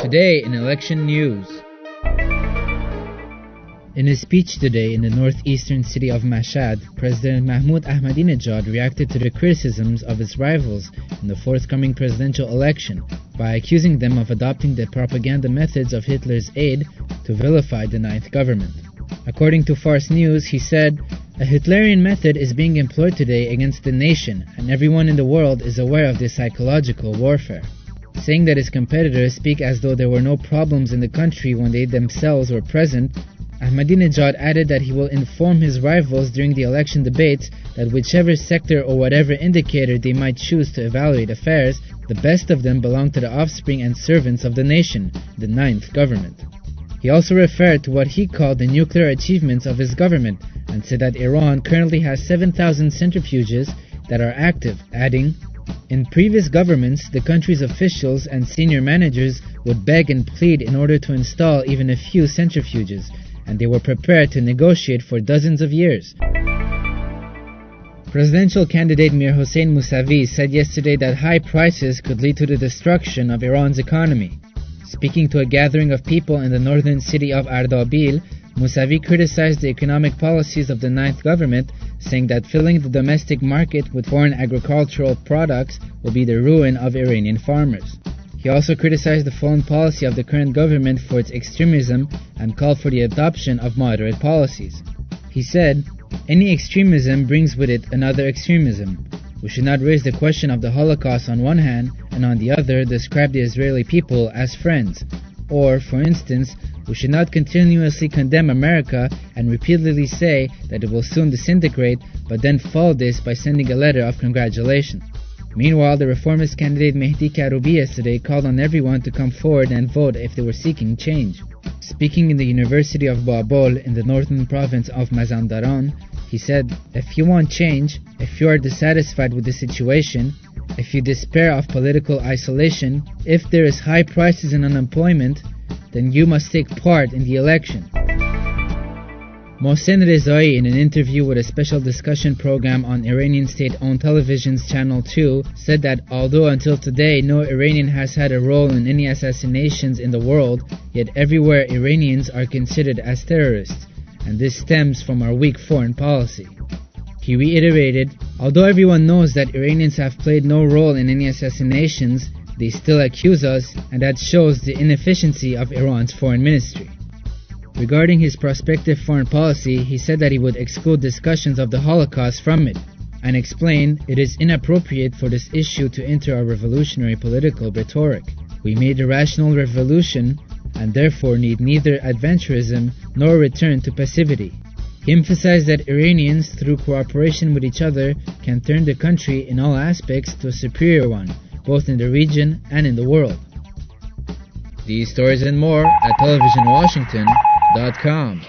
Today in election news. In his speech today in the northeastern city of Mashhad, President Mahmoud Ahmadinejad reacted to the criticisms of his rivals in the forthcoming presidential election by accusing them of adopting the propaganda methods of Hitler's aide to vilify the ninth government. According to Fars News, he said, "A Hitlerian method is being employed today against the nation, and everyone in the world is aware of this psychological warfare." Saying that his competitors speak as though there were no problems in the country when they themselves were present, Ahmadinejad added that he will inform his rivals during the election debates that whichever sector or whatever indicator they might choose to evaluate affairs, the best of them belong to the offspring and servants of the nation, the ninth government. He also referred to what he called the nuclear achievements of his government and said that Iran currently has 7,000 centrifuges that are active, adding, "In previous governments, the country's officials and senior managers would beg and plead in order to install even a few centrifuges, and they were prepared to negotiate for dozens of years." Presidential candidate Mir Hossein Mousavi said yesterday that high prices could lead to the destruction of Iran's economy. Speaking to a gathering of people in the northern city of Ardabil, Mousavi criticized the economic policies of the ninth government, saying that filling the domestic market with foreign agricultural products will be the ruin of Iranian farmers. He also criticized the foreign policy of the current government for its extremism and called for the adoption of moderate policies. He said, "Any extremism brings with it another extremism. We should not raise the question of the Holocaust on one hand and on the other describe the Israeli people as friends. Or, for instance, we should not continuously condemn America and repeatedly say that it will soon disintegrate, but then follow this by sending a letter of congratulations." Meanwhile, the reformist candidate Mehdi Karoubi yesterday called on everyone to come forward and vote if they were seeking change. Speaking in the University of Babol in the northern province of Mazandaran, he said, "If you want change, if you are dissatisfied with the situation, if you despair of political isolation, if there is high prices and unemployment, then you must take part in the election." Mohsen Rezai, in an interview with a special discussion program on Iranian state-owned television's Channel 2, said that although until today no Iranian has had a role in any assassinations in the world, yet everywhere Iranians are considered as terrorists, and this stems from our weak foreign policy. He reiterated, "Although everyone knows that Iranians have played no role in any assassinations, they still accuse us, and that shows the inefficiency of Iran's foreign ministry." Regarding his prospective foreign policy, he said that he would exclude discussions of the Holocaust from it, and explained, "It is inappropriate for this issue to enter our revolutionary political rhetoric. We made a rational revolution, and therefore need neither adventurism nor return to passivity." He emphasized that Iranians, through cooperation with each other, can turn the country in all aspects to a superior one, both in the region and in the world. These stories and more at TelevisionWashington.com.